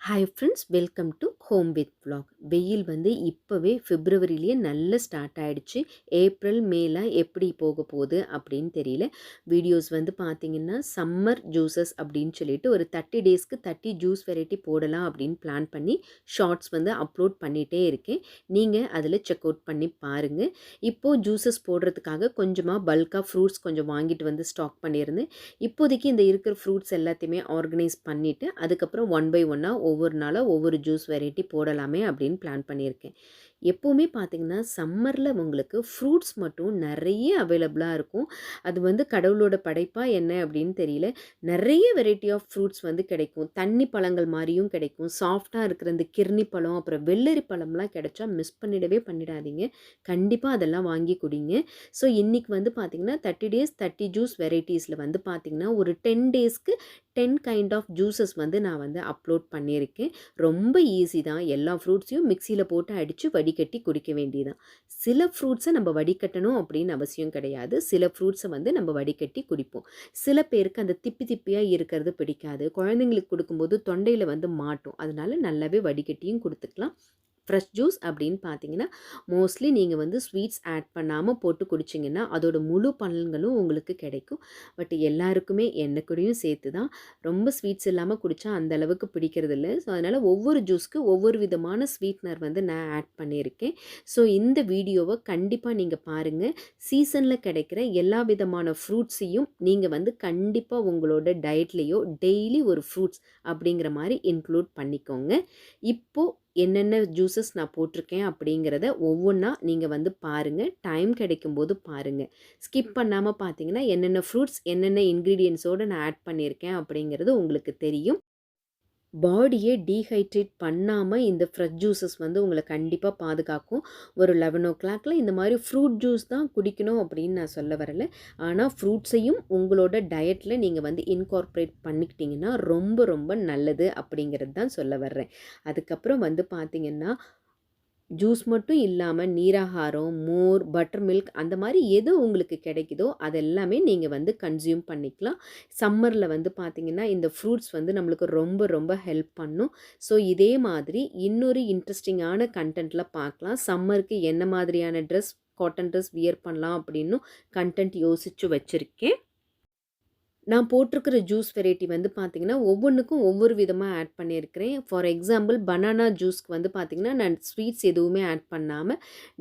Hi friends, welcome to home with vlog. வெயில் வந்து இப்போவே பிப்ரவரியிலேயே நல்ல ஸ்டார்ட் ஆகிடுச்சு. ஏப்ரல் மேலாம் எப்படி போக போகுது அப்படின்னு தெரியல. வீடியோஸ் வந்து பார்த்திங்கன்னா சம்மர் ஜூஸஸ் அப்படின்னு சொல்லிட்டு ஒரு 30 டேஸ்க்கு 30 ஜூஸ் வெரைட்டி போடலாம் அப்படின்னு பிளான் பண்ணி ஷார்ட்ஸ் வந்து அப்லோட் பண்ணிகிட்டே இருக்கேன். நீங்கள் அதில் செக் அவுட் பண்ணி பாருங்கள். இப்போது ஜூஸஸ் போடுறதுக்காக கொஞ்சமாக பல்காக ஃப்ரூட்ஸ் கொஞ்சம் வாங்கிட்டு வந்து ஸ்டாக் பண்ணியிருந்தேன். இப்போதைக்கு இந்த இருக்கிற ஃப்ரூட்ஸ் எல்லாத்தையுமே ஆர்கனைஸ் பண்ணிவிட்டு அதுக்கப்புறம் ஒன் பை ஒன்னாக ஒவ்வொரு நாளாக ஒவ்வொரு ஜூஸ் வெரைட்டி போடலாமே அப்படின்னு பிளான் பண்ணியிருக்கேன். எப்போவுமே பார்த்திங்கன்னா சம்மரில் உங்களுக்கு ஃப்ரூட்ஸ் மட்டும் நிறைய அவைலபிளாக இருக்கும். அது வந்து கடவுளோட படைப்பா என்ன அப்படின்னு தெரியல. நிறைய வெரைட்டி ஆஃப் ஃப்ரூட்ஸ் வந்து கிடைக்கும். தண்ணி பழங்கள் மாதிரியும் கிடைக்கும். சாஃப்டாக இருக்கிற இந்த கிர்னி பழம், அப்புறம் வெள்ளரி பழம்லாம் கிடைச்சா மிஸ் பண்ணிடாதீங்க. கண்டிப்பாக அதெல்லாம் வாங்கி குடிங்க. ஸோ இன்றைக்கி வந்து பார்த்திங்கன்னா 30 டேஸ் 30 ஜூஸ் வெரைட்டிஸில் வந்து பார்த்திங்கன்னா ஒரு 10 டேஸ்க்கு 10 கைண்ட் ஆஃப் ஜூஸஸ் வந்து நான் வந்து அப்லோட் பண்ணியிருக்கேன். ரொம்ப ஈஸி தான். எல்லா ஃப்ரூட்ஸையும் மிக்சியில் போட்டு அடித்து வடிகட்டி குடிக்க வேண்டியதான். சில ஃப்ரூட்ஸை நம்ம வடிகட்டணும் அப்படின்னு அவசியம் கிடையாது. சில ஃப்ரூட்ஸை வந்து நம்ம வடிகட்டி குடிப்போம். சில பேருக்கு அந்த திப்பி திப்பியாக இருக்கிறது பிடிக்காது. குழந்தைங்களுக்கு கொடுக்கும்போது தொண்டையில் வந்து மாட்டும். அதனால நல்லாவே வடிகட்டியும் கொடுத்துக்கலாம். ஃப்ரெஷ் ஜூஸ் அப்படின்னு பார்த்தீங்கன்னா மோஸ்ட்லி நீங்கள் வந்து ஸ்வீட்ஸ் ஆட் பண்ணாமல் போட்டு குடிச்சிங்கன்னா அதோட முழு பலன்களும் உங்களுக்கு கிடைக்கும். பட் எல்லாருக்குமே எண்ணெய் கூடயும் சேர்த்து தான் ரொம்ப ஸ்வீட்ஸ் இல்லாமல் குடித்தா அந்த அளவுக்கு பிடிக்கிறது இல்லை. ஸோ அதனால் ஒவ்வொரு ஜூஸ்க்கு ஒவ்வொரு விதமான ஸ்வீட்னர் வந்து நான் ஆட் பண்ணியிருக்கேன். ஸோ இந்த வீடியோவை கண்டிப்பாக நீங்கள் பாருங்கள். சீசனில் கிடைக்கிற எல்லா விதமான ஃப்ரூட்ஸையும் நீங்கள் வந்து கண்டிப்பாக உங்களோட டயட்லேயோ டெய்லி ஒரு ஃப்ரூட்ஸ் அப்படிங்கிற மாதிரி இன்க்ளூட் பண்ணிக்கோங்க. இப்போது என்னென்ன ஜூஸஸ் நான் போட்டிருக்கேன் அப்படிங்கிறத ஒவ்வொன்றா நீங்கள் வந்து பாருங்கள். டைம் கிடைக்கும்போது பாருங்கள். ஸ்கிப் பண்ணாமல் பார்த்தீங்கன்னா என்னென்ன ஃப்ரூட்ஸ் என்னென்ன இன்க்ரீடியன்ஸோடு நான் ஆட் பண்ணியிருக்கேன் அப்படிங்கிறது உங்களுக்கு தெரியும். பாடியை டீஹைட்ரேட் பண்ணாமல் இந்த ஃப்ரெஷ் ஜூஸஸ் வந்து உங்களை கண்டிப்பாக பாதுகாக்கும். ஒரு 11 இந்த மாதிரி ஃப்ரூட் ஜூஸ் தான் குடிக்கணும் அப்படின்னு நான் சொல்ல வரல. ஆனால் ஃப்ரூட்ஸையும் உங்களோட டயட்டில் நீங்கள் வந்து இன்கார்ப்ரேட் பண்ணிக்கிட்டிங்கன்னா ரொம்ப ரொம்ப நல்லது அப்படிங்கிறது தான் சொல்ல வர்றேன். அதுக்கப்புறம் வந்து பார்த்திங்கன்னா ஜூஸ் மட்டும் இல்லாமல் நீராகாரம், மோர், பட்டர் மில்க் அந்த மாதிரி எது உங்களுக்கு கிடைக்குதோ அதெல்லாமே நீங்கள் வந்து கன்சியூம் பண்ணிக்கலாம். சம்மரில் வந்து பார்த்திங்கன்னா இந்த ஃப்ரூட்ஸ் வந்து நம்மளுக்கு ரொம்ப ரொம்ப ஹெல்ப் பண்ணும். ஸோ இதே மாதிரி இன்னொரு இன்ட்ரெஸ்டிங்கான கண்டென்ட்டில் பார்க்கலாம். சம்மருக்கு என்ன மாதிரியான ட்ரெஸ், காட்டன் ட்ரெஸ் வியர் பண்ணலாம் அப்படின்னும் கண்டென்ட் யோசித்து வச்சுருக்கேன். நான் போட்டிருக்கிற ஜூஸ் வெரைட்டி வந்து பார்த்திங்கன்னா ஒவ்வொன்றுக்கும் ஒவ்வொரு விதமாக ஆட் பண்ணியிருக்கிறேன். ஃபார் எக்ஸாம்பிள் பனானா ஜூஸ்க்கு வந்து பார்த்திங்கன்னா நான் ஸ்வீட்ஸ் எதுவுமே ஆட் பண்ணாமல்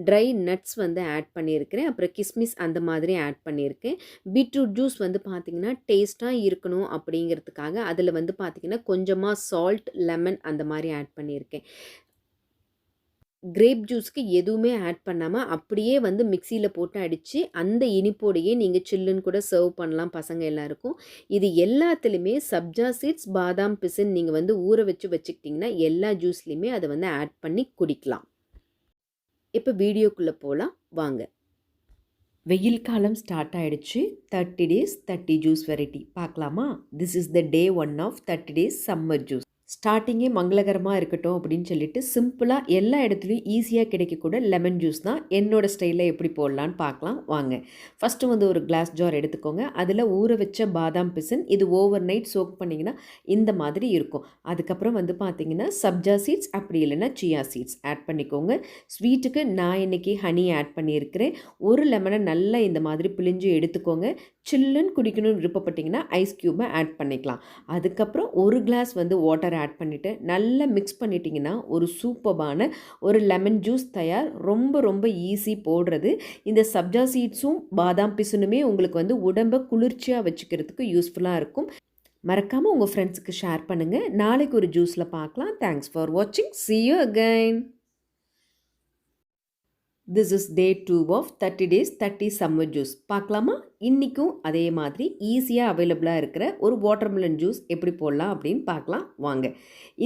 ட்ரை நட்ஸ் வந்து ஆட் பண்ணியிருக்கிறேன். அப்புறம் கிஸ்மிஸ் அந்த மாதிரி ஆட் பண்ணியிருக்கேன். பீட்ரூட் ஜூஸ் வந்து பார்த்திங்கன்னா டேஸ்ட்டாக இருக்கணும் அப்படிங்கிறதுக்காக அதில் வந்து பார்த்திங்கன்னா கொஞ்சமாக சால்ட், லெமன் அந்த மாதிரி ஆட் பண்ணியிருக்கேன். கிரேப் ஜூஸ்க்கு எதுவுமே ஆட் பண்ணாமல் அப்படியே வந்து மிக்சியில் போட்டு அடித்து அந்த இனிப்போடையே நீங்கள் சில்லுன்னு கூட சர்வ் பண்ணலாம் பசங்க எல்லாருக்கும். இது எல்லாத்துலேயுமே சப்ஜா சீட்ஸ், பாதாம் பிசின் நீங்கள் வந்து ஊற வச்சுக்கிட்டிங்கன்னா எல்லா ஜூஸ்லேயுமே அதை வந்து ஆட் பண்ணி குடிக்கலாம். இப்போ வீடியோக்குள்ளே போகலாம் வாங்க. வெயில் காலம் ஸ்டார்ட் ஆகிடுச்சு. 30 டேஸ் 30 ஜூஸ் வெரைட்டி பார்க்கலாமா? This is the day 1 of 30 days summer juice. ஸ்டார்டிங்கே மங்களகரமாக இருக்கட்டும் அப்படின்னு சொல்லிட்டு சிம்பிளாக எல்லா இடத்துலையும் ஈஸியாக கிடைக்கக்கூட லெமன் ஜூஸ் தான் என்னோடய ஸ்டைலில் எப்படி போடலான்னு பார்க்கலாம் வாங்க. ஃபஸ்ட்டு வந்து ஒரு கிளாஸ் ஜார் எடுத்துக்கோங்க. அதில் ஊற வச்ச பாதாம் பிசின், இது ஓவர் நைட் சோக் பண்ணிங்கன்னா இந்த மாதிரி இருக்கும். அதுக்கப்புறம் வந்து பார்த்திங்கன்னா சப்ஜா சீட்ஸ் அப்படி இல்லைன்னா சியா சீட்ஸ் ஆட் பண்ணிக்கோங்க. ஸ்வீட்டுக்கு நான் இன்றைக்கி ஹனி ஆட் பண்ணியிருக்கிறேன். ஒரு லெமனை நல்லா இந்த மாதிரி பிழிஞ்சு எடுத்துக்கோங்க. சில்லுன்னு குடிக்கணும்னு விருப்பப்பட்டிங்கன்னா ஐஸ் க்யூபை ஆட் பண்ணிக்கலாம். அதுக்கப்புறம் ஒரு கிளாஸ் வந்து வாட்டர் ஆட் பண்ணிவிட்டு நல்லா மிக்ஸ் பண்ணிட்டிங்கன்னா ஒரு சூப்பரான ஒரு லெமன் ஜூஸ் தயார். ரொம்ப ரொம்ப ஈஸி போடுறது. இந்த சப்ஜா சீட்ஸும் பாதாம் பிசுனுமே உங்களுக்கு வந்து உடம்பை குளிர்ச்சியாக வச்சுக்கிறதுக்கு யூஸ்ஃபுல்லாக இருக்கும். மறக்காமல் உங்கள் ஃப்ரெண்ட்ஸுக்கு ஷேர் பண்ணுங்கள். நாளைக்கு ஒரு ஜூஸில் பார்க்கலாம். தேங்க்ஸ் ஃபார் வாட்சிங். See you again. This is day 2 of 30 days 30 summer juice பார்க்கலாமா? இன்றைக்கும் அதே மாதிரி ஈஸியாக அவைலபிளாக இருக்கிற ஒரு வாட்டர்மெலன் ஜூஸ் எப்படி போடலாம் அப்படின்னு பார்க்கலாம் வாங்க.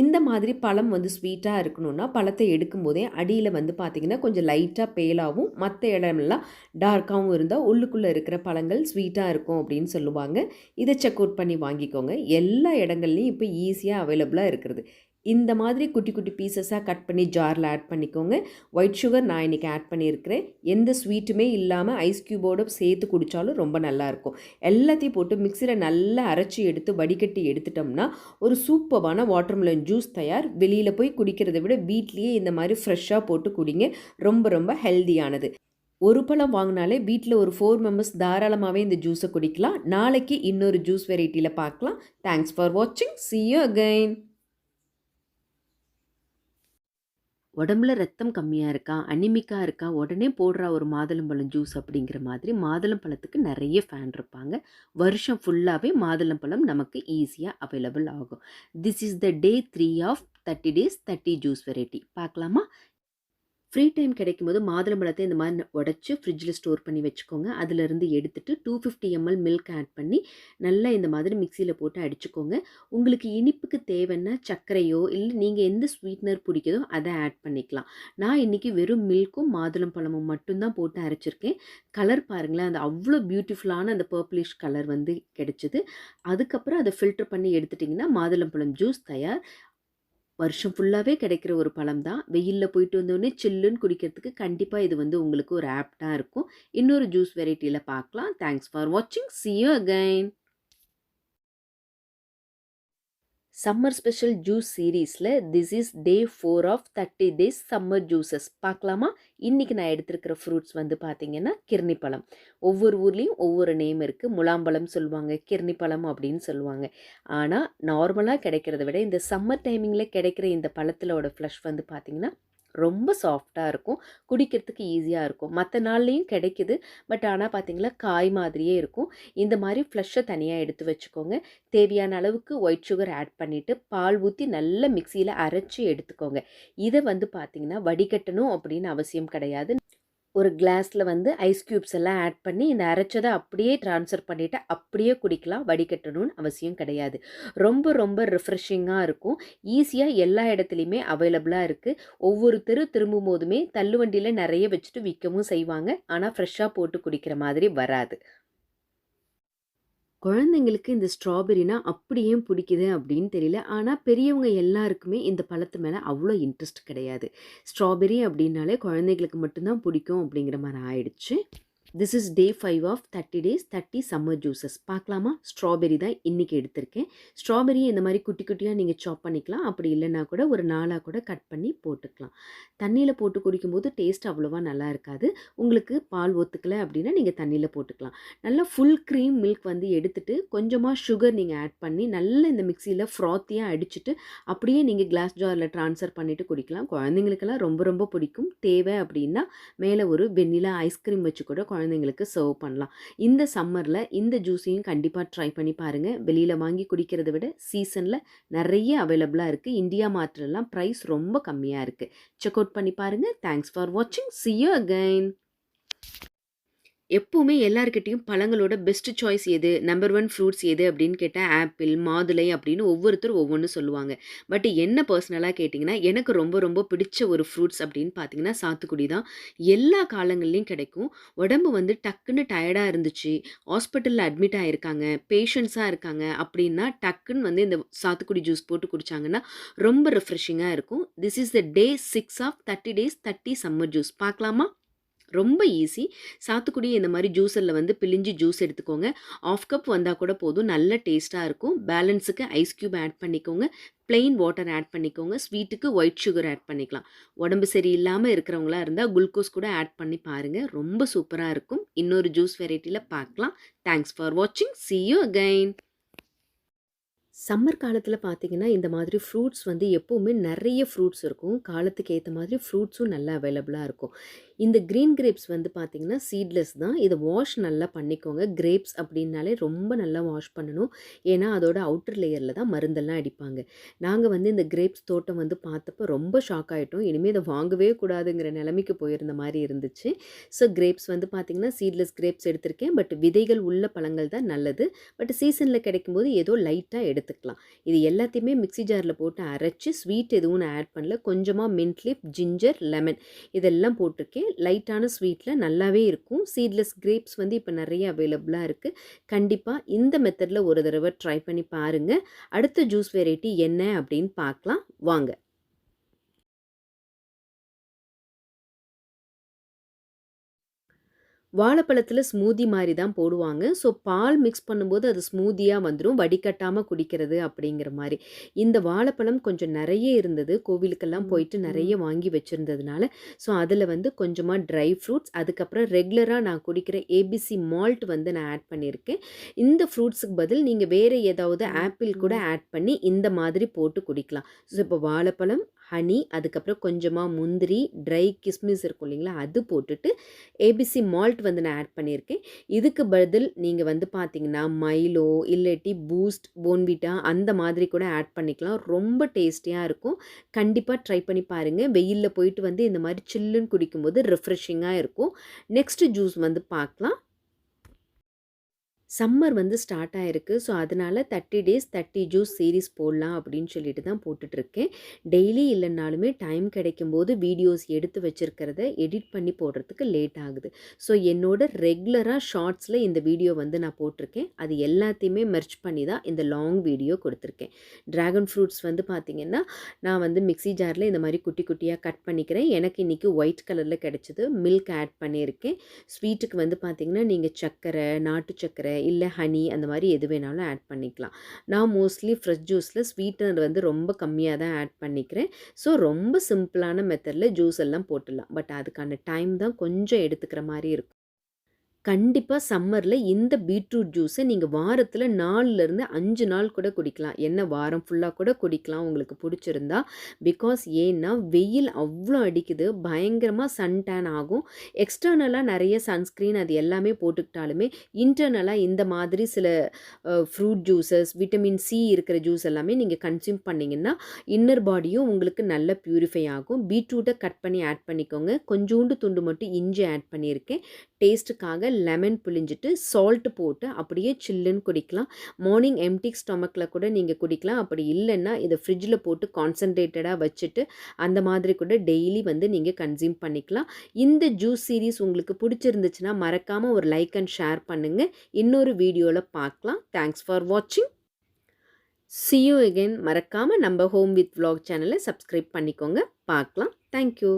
இந்த மாதிரி பழம் வந்து ஸ்வீட்டாக இருக்கணும்னா பழத்தை எடுக்கும் போதே அடியில் வந்து பார்த்திங்கன்னா கொஞ்சம் லைட்டாக பேலாகவும் மற்ற இடமெல்லாம் டார்க்காகவும் இருந்தால் உள்ளுக்குள்ளே இருக்கிற பழங்கள் ஸ்வீட்டாக இருக்கும் அப்படின்னு சொல்லுவாங்க. இதை செக் அவுட் பண்ணி வாங்கிக்கோங்க. எல்லா இடங்கள்லையும் இப்போ ஈஸியாக அவைலபிளாக இருக்கிறது. இந்த மாதிரி குட்டி குட்டி பீசஸாக கட் பண்ணி ஜாரில் ஆட் பண்ணிக்கோங்க. ஒயிட் சுகர் நான் இன்றைக்கி ஆட் பண்ணியிருக்கிறேன். எந்த ஸ்வீட்டுமே இல்லாமல் ஐஸ் க்யூபோடு சேர்த்து குடித்தாலும் ரொம்ப நல்லாயிருக்கும். எல்லாத்தையும் போட்டு மிக்சியில் நல்லா அரைச்சி எடுத்து வடிகட்டி எடுத்துட்டோம்னா ஒரு சூப்பரான வாட்டர்மெலன் ஜூஸ் தயார். வெளியில் போய் குடிக்கிறத விட வீட்லேயே இந்த மாதிரி ஃப்ரெஷ்ஷாக போட்டு குடிங்க. ரொம்ப ரொம்ப ஹெல்தியானது. ஒரு பழம் வாங்கினாலே வீட்டில் ஒரு 4 மெம்பர்ஸ் தாராளமாகவே இந்த ஜூஸை குடிக்கலாம். நாளைக்கு இன்னொரு ஜூஸ் வெரைட்டியில் பார்க்கலாம். தேங்க்ஸ் ஃபார் வாட்சிங். See you again. உடம்புல ரத்தம் கம்மியாக இருக்கா, அனிமிக்காக இருக்கா, உடனே போடுற ஒரு மாதுளம்பழம் ஜூஸ் அப்படிங்கிற மாதிரி மாதுளம்பழத்துக்கு நிறைய ஃபேன் இருப்பாங்க. வருஷம் ஃபுல்லாகவே மாதுளம்பழம் நமக்கு ஈஸியாக அவைலபிள் ஆகும். This is the day 3 of 30 days 30 juice variety. பார்க்கலாமா? ஃப்ரீ டைம் கிடைக்கும்போது மாதுளம்பழத்தை இந்த மாதிரி உடச்சி ஃப்ரிட்ஜில் ஸ்டோர் பண்ணி வச்சுக்கோங்க. அதிலிருந்து எடுத்துகிட்டு 250 ml மில்க் ஆட் பண்ணி நல்லா இந்த மாதிரி மிக்சியில் போட்டு அடிச்சுக்கோங்க. உங்களுக்கு இனிப்புக்கு தேவைன்னா சர்க்கரையோ இல்லை நீங்கள் எந்த ஸ்வீட்னர் பிடிக்குதோ அதை ஆட் பண்ணிக்கலாம். நான் இன்றைக்கி வெறும் மில்க்கும் மாதுளம்பழமும் மட்டும்தான் போட்டு அரைச்சிருக்கேன். கலர் பாருங்களேன், அந்த அவ்வளோ பியூட்டிஃபுல்லான அந்த பர்பிளிஷ் கலர் வந்து கிடைச்சிது. அதுக்கப்புறம் அதை ஃபில்டர் பண்ணி எடுத்துட்டிங்கன்னா மாதுளம்பழம் ஜூஸ் தயார். வருஷம் ஃபுல்லாகவே கிடைக்கிற ஒரு பழம் தான். வெயிலில் போயிட்டு வந்தோடனே சில்லுன்னு குடிக்கிறதுக்கு கண்டிப்பாக இது வந்து உங்களுக்கு ஒரு ஆப்டாக இருக்கும். இன்னொரு ஜூஸ் வெரைட்டியில் பார்க்கலாம். தேங்க்ஸ் ஃபார் வாட்சிங். See you again. Summer special juice சீரீஸில் this is day 4 of 30 days summer juices. பார்க்கலாமா? இன்றைக்கி நான் எடுத்துருக்கிற ஃப்ரூட்ஸ் வந்து பார்த்திங்கன்னா கிர்னி பழம். ஒவ்வொரு ஊர்லேயும் ஒவ்வொரு நேம் இருக்குது. முலாம்பழம் சொல்லுவாங்க, கிர்னி பழம் அப்படின்னு சொல்லுவாங்க. ஆனால் நார்மலாக கிடைக்கிறத விட இந்த சம்மர் டைமிங்கில் கிடைக்கிற இந்த பழத்திலோட ஃப்ளஷ் வந்து பார்த்திங்கன்னா ரொம்ப சாஃப்டாக இருக்கும். குடிக்கிறதுக்கு ஈஸியாக இருக்கும். மற்ற நாள்லேயும் கிடைக்குது. பட் ஆனால் பார்த்திங்களா காய் மாதிரியே இருக்கும். இந்த மாதிரி ஃப்ளஷ்ஷை தனியாக எடுத்து வச்சுக்கோங்க. தேவையான அளவுக்கு ஒயிட் சுகர் ஆட் பண்ணிவிட்டு பால் ஊற்றி நல்லா மிக்சியில் அரைச்சி எடுத்துக்கோங்க. இதை வந்து பார்த்திங்கன்னா வடிகட்டணும் அப்படின்னு அவசியம் கிடையாது. ஒரு கிளாஸில் வந்து ஐஸ் க்யூப்ஸ் எல்லாம் ஆட் பண்ணி இந்த அரைச்சதை அப்படியே ட்ரான்ஸ்ஃபர் பண்ணிவிட்டு அப்படியே குடிக்கலாம். வடிகட்டணும்னு அவசியம் கிடையாது. ரொம்ப ரொம்ப ரிஃப்ரெஷிங்காக இருக்கும். ஈஸியாக எல்லா இடத்துலையுமே அவைலபிளாக இருக்குது. ஒவ்வொருத்தரும் திரும்பும் போதுமே தள்ளுவண்டியில் நிறைய வச்சுட்டு விற்கவும் செய்வாங்க. ஆனால் ஃப்ரெஷ்ஷாக போட்டு குடிக்கிற மாதிரி வராது. குழந்தைங்களுக்கு இந்த ஸ்ட்ராபெரினா அப்படி ஏன் பிடிக்குது அப்படின்னு தெரியல. ஆனால் பெரியவங்க எல்லாருக்குமே இந்த பழத்து மேலே அவ்வளோ இன்ட்ரெஸ்ட் கிடையாது. ஸ்ட்ராபெரி அப்படின்னாலே குழந்தைங்களுக்கு மட்டும்தான் பிடிக்கும் அப்படிங்கிற மாதிரி ஆயிடுச்சு. This is day 5 of 30 days 30 summer juices. பார்க்கலாமா? ஸ்ட்ராபெரி தான் இன்றைக்கி எடுத்திருக்கேன். ஸ்ட்ராபெரியை இந்த மாதிரி குட்டி குட்டியாக நீங்கள் சாப் பண்ணிக்கலாம். அப்படி இல்லைன்னா கூட ஒரு 4 கூட கட் பண்ணி போட்டுக்கலாம். தண்ணியில் போட்டு குடிக்கும்போது டேஸ்ட் அவ்வளோவா நல்லா இருக்காது. உங்களுக்கு பால் ஒத்துக்கலை அப்படின்னா நீங்கள் தண்ணியில் போட்டுக்கலாம். நல்லா ஃபுல் க்ரீம் மில்க் வந்து எடுத்துகிட்டு கொஞ்சமாக சுகர் நீங்கள் ஆட் பண்ணி நல்லா இந்த மிக்சியில் ஃப்ராத்தியாக அடிச்சுட்டு அப்படியே நீங்கள் கிளாஸ் ஜாரில் ட்ரான்ஸ்ஃபர் பண்ணிவிட்டு குடிக்கலாம். குழந்தைங்களுக்கெல்லாம் ரொம்ப ரொம்ப பிடிக்கும். தேவை அப்படின்னா மேலே ஒரு வெண்ணிலா ஐஸ்கிரீம் வச்சு கூட குழந்தைங்களுக்கு சர்வ் பண்ணலாம். இந்த சம்மரில் இந்த ஜூஸையும் கண்டிப்பாக ட்ரை பண்ணி பாருங்கள். வெளியில் வாங்கி குடிக்கிறத விட சீசனில் நிறைய அவைலபிளாக இருக்குது. இந்தியா மார்ட்லலாம் ப்ரைஸ் ரொம்ப கம்மியாக இருக்குது. செக் அவுட் பண்ணி பாருங்கள். தேங்க்ஸ் ஃபார் வாட்சிங். See you again. எப்போவுமே எல்லாருக்கிட்டையும் பழங்களோட பெஸ்ட் சாய்ஸ் எது, நம்பர் 1 ஃப்ரூட்ஸ் எது அப்படின்னு கேட்டால் ஆப்பிள், மாதுளை அப்படின்னு ஒவ்வொருத்தரும் ஒவ்வொன்று சொல்லுவாங்க. பட் என்ன பர்சனலாக கேட்டிங்கன்னா எனக்கு ரொம்ப ரொம்ப பிடிச்ச ஒரு ஃப்ரூட்ஸ் அப்படின்னு பார்த்தீங்கன்னா சாத்துக்குடி தான். எல்லா காலங்கள்லேயும் கிடைக்கும். உடம்பு வந்து டக்குன்னு டயர்டாக இருந்துச்சு, ஹாஸ்பிட்டலில் அட்மிட் ஆகிருக்காங்க, பேஷண்ட்ஸாக இருக்காங்க அப்படின்னா டக்குன்னு வந்து இந்த சாத்துக்குடி ஜூஸ் போட்டு குடித்தாங்கன்னா ரொம்ப ரிஃப்ரெஷிங்காக இருக்கும். This is the day 6 of 30 days 30 summer juice. பார்க்கலாமா? ரொம்ப ஈஸி. சாத்துக்குடி இந்த மாதிரி ஜூஸரில் வந்து பிழிஞ்சு ஜூஸ் எடுத்துக்கோங்க. 1/2 கப் வந்தால் கூட போதும். நல்ல டேஸ்ட்டாக இருக்கும். பேலன்ஸுக்கு ஐஸ் க்யூப் ஆட் பண்ணிக்கோங்க. பிளெயின் வாட்டர் ஆட் பண்ணிக்கோங்க. ஸ்வீட்டுக்கு ஒயிட் சுகர் ஆட் பண்ணிக்கலாம். உடம்பு சரியில்லாமல் இருக்கிறவங்களா இருந்தால் குளுக்கோஸ் கூட ஆட் பண்ணி பாருங்கள். ரொம்ப சூப்பராக இருக்கும். இன்னொரு ஜூஸ் வெரைட்டியில் பார்க்கலாம். தேங்க்ஸ் ஃபார் வாட்சிங். See you again. சம்மர் காலத்தில் பார்த்திங்கன்னா இந்த மாதிரி ஃப்ரூட்ஸ் வந்து எப்போவுமே நிறைய ஃப்ரூட்ஸ் இருக்கும். காலத்துக்கு ஏற்ற மாதிரி ஃப்ரூட்ஸும் நல்லா அவைலபிளாக இருக்கும். இந்த க்ரீன் கிரேப்ஸ் வந்து பார்த்திங்கன்னா சீட்லெஸ் தான். இதை வாஷ் நல்லா பண்ணிக்கோங்க. கிரேப்ஸ் அப்படின்னாலே ரொம்ப நல்லா வாஷ் பண்ணணும். ஏன்னா அதோட அவுட்டர் லேயரில் தான் மருந்தெல்லாம் அடிப்பாங்க. நாங்கள் வந்து இந்த கிரேப்ஸ் தோட்டம் வந்து பார்த்தப்போ ரொம்ப ஷாக் ஆகிட்டோம். இனிமேல் இதை வாங்கவே கூடாதுங்கிற நிலைமைக்கு போயிருந்த மாதிரி இருந்துச்சு. ஸோ கிரேப்ஸ் வந்து பார்த்திங்கன்னா சீட்லெஸ் கிரேப்ஸ் எடுத்திருக்கேன். பட் விதைகள் உள்ள பழங்கள் தான் நல்லது. பட் சீசனில் கிடைக்கும்போது ஏதோ லைட்டாக எடுத்துக்கலாம். இது எல்லாத்தையுமே மிக்ஸி ஜாரில் போட்டு அரைச்சி ஸ்வீட் எதுவும் நான் ஆட் பண்ணல. கொஞ்சமாக மின்ட் லீஃப், ஜிஞ்சர், லெமன் இதெல்லாம் போட்டிருக்கேன். லைட்டான ஸ்வீட்டில் நல்லாவே இருக்கும். சீட்லெஸ் கிரேப்ஸ் வந்து இப்போ நிறைய அவைலபிளாக இருக்குது. கண்டிப்பாக இந்த மெத்தடில் ஒரு தடவை ட்ரை பண்ணி பாருங்கள். அடுத்த ஜூஸ் வெரைட்டி என்ன அப்படின்னு பார்க்கலாம். வாங்க. வாழைப்பழத்தில ஸ்மூதி மாரி தான் போடுவாங்க. ஸோ பால் மிக்ஸ் பண்ணும்போது அது ஸ்மூதியா வந்துரும். வடிகட்டாம குடிக்கிறது அப்படிங்கிற மாரி. இந்த வாழைப்பழம் கொஞ்சம் நெறைய இருந்தது. கோவிலுக்கெல்லாம் போயிட்டு நெறைய வாங்கி வச்சிருந்ததுனால, ஸோ அதில வந்து கொஞ்சமா ட்ரை ஃப்ரூட்ஸ், அதுக்கப்புறம் ரெகுலரா நான் குடிக்கிற ஏபிசி மால்ட் வந்து நான் ஆட் பண்ணியிருக்கேன். இந்த ஃப்ரூட்ஸுக்கு பதில் நீங்க வேற ஏதாவது ஆப்பிள் கூட ஆட் பண்ணி இந்த மாதிரி போட்டு குடிக்கலாம். ஸோ இப்போ வாழைப்பழம், ஹனி, அதுக்கப்புறம் கொஞ்சமா முந்திரி, ட்ரை கிஸ்மிஸ் இருக்கும் இல்லைங்களா? அது போட்டுட்டு ஏபிசி மால்ட் வந்து நான் ஆட் பண்ணியிருக்கேன். இதுக்கு பதில் நீங்கள் வந்து பார்த்தீங்கன்னா மைலோ இல்லாட்டி பூஸ்ட், போன்விட்டா அந்த மாதிரி கூட ஆட் பண்ணிக்கலாம். ரொம்ப டேஸ்டியாக இருக்கும். கண்டிப்பாக ட்ரை பண்ணி பாருங்கள். வெயிலில் போயிட்டு வந்து இந்த மாதிரி சில்லுன்னு குடிக்கும்போது ரெஃப்ரெஷிங்காக இருக்கும். நெக்ஸ்ட்டு ஜூஸ் வந்து பார்க்கலாம். சம்மர் வந்து ஸ்டார்ட் ஆயிருக்கு. ஸோ, அதனால 30 டேஸ் 30 ஜூஸ் சீரிஸ் போடலாம் அப்படின்னு சொல்லிட்டு தான் போட்டுட்ருக்கேன். டெய்லி இல்லைனாலுமே டைம் கிடைக்கும்போது வீடியோஸ் எடுத்து வச்சிருக்கிறத எடிட் பண்ணி போடுறதுக்கு லேட் ஆகுது. ஸோ, என்னோட ரெகுலராக ஷார்ட்ஸில் இந்த வீடியோ வந்து நான் போட்டிருக்கேன். அது எல்லாத்தையுமே மெர்ஜ் பண்ணி தான் இந்த லாங் வீடியோ கொடுத்துருக்கேன். ட்ராகன் ஃப்ரூட்ஸ் வந்து பார்த்திங்கன்னா, நான் வந்து மிக்ஸி ஜாரில் இந்த மாதிரி குட்டி குட்டியாக கட் பண்ணிக்கிறேன். எனக்கு இன்றைக்கி ஒயிட் கலரில் கிடச்சிது. மில்க் ஆட் பண்ணியிருக்கேன். ஸ்வீட்டுக்கு வந்து பார்த்திங்கன்னா, நீங்கள் சர்க்கரை, நாட்டு சர்க்கரை இல்லை ஹனி அந்த மாதிரி எது வேணாலும் ஆட் பண்ணிக்கலாம். நான் மோஸ்ட்லி ஃப்ரெஷ் ஜூஸில் ஸ்வீட்னர் வந்து ரொம்ப கம்மியாக தான் ஆட் பண்ணிக்கிறேன். ஸோ ரொம்ப சிம்பிளான மெத்தடில் ஜூஸ் எல்லாம் போட்டுடலாம். பட் அதுக்கான டைம் தான் கொஞ்சம் எடுத்துக்கிற மாதிரி இருக்கும். கண்டிப்பா சம்மர்ல இந்த பீட்ரூட் ஜூஸை நீங்க வாரத்துல 4லிருந்து 5 நாள் கூட குடிக்கலாம். என்ன வாரம் ஃபுல்லா கூட குடிக்கலாம் உங்களுக்கு புடிச்சிருந்தா. பிகாஸ் ஏன்னா வெயில் அவ்ளோ அடிக்குது. பயங்கரமா சன் டேன் ஆகும். எக்ஸ்டர்னலா நெறைய சன்ஸ்கிரீன் அது எல்லாமே போட்டுக்கிட்டாலுமே, இன்டர்னலா இந்த மாதிரி சில ஃப்ரூட் ஜூஸஸ், விட்டமின் சி இருக்கிற ஜூஸ் எல்லாமே நீங்க கன்சியூம் பண்ணீங்கன்னா, இன்னர் பாடியும் உங்களுக்கு நல்ல பியூரிஃபை ஆகும். பீட்ரூட்டை கட் பண்ணி ஆட் பண்ணிக்கோங்க. கொஞ்சூண்டு துண்டு மட்டும் இஞ்சி ஆட் பண்ணியிருக்கேன். டேஸ்ட்டுக்காக லெமன் புழிஞ்சிட்டு சால்ட் போட்டு அப்படியே சில்லுன்னு குடிக்கலாம். மார்னிங் எம்டி ஸ்டொமக்கில் கூட நீங்கள் குடிக்கலாம். அப்படி இல்லைன்னா இதை ஃப்ரிட்ஜில் போட்டு கான்சன்ட்ரேட்டடாக வச்சுட்டு அந்த மாதிரி கூட டெய்லி வந்து நீங்கள் கன்சியூம் பண்ணிக்கலாம். இந்த ஜூஸ் சீரீஸ் உங்களுக்கு பிடிச்சிருந்துச்சுன்னா மறக்காமல் ஒரு லைக் அண்ட் ஷேர் பண்ணுங்கள். இன்னொரு வீடியோவில் பார்க்கலாம். தேங்க்ஸ் ஃபார் வாட்சிங். See you again. மறக்காமல் நம்ம ஹோம் வித் vlog சேனலை சப்ஸ்கிரைப் பண்ணிக்கோங்க. பார்க்கலாம். தேங்க்யூ.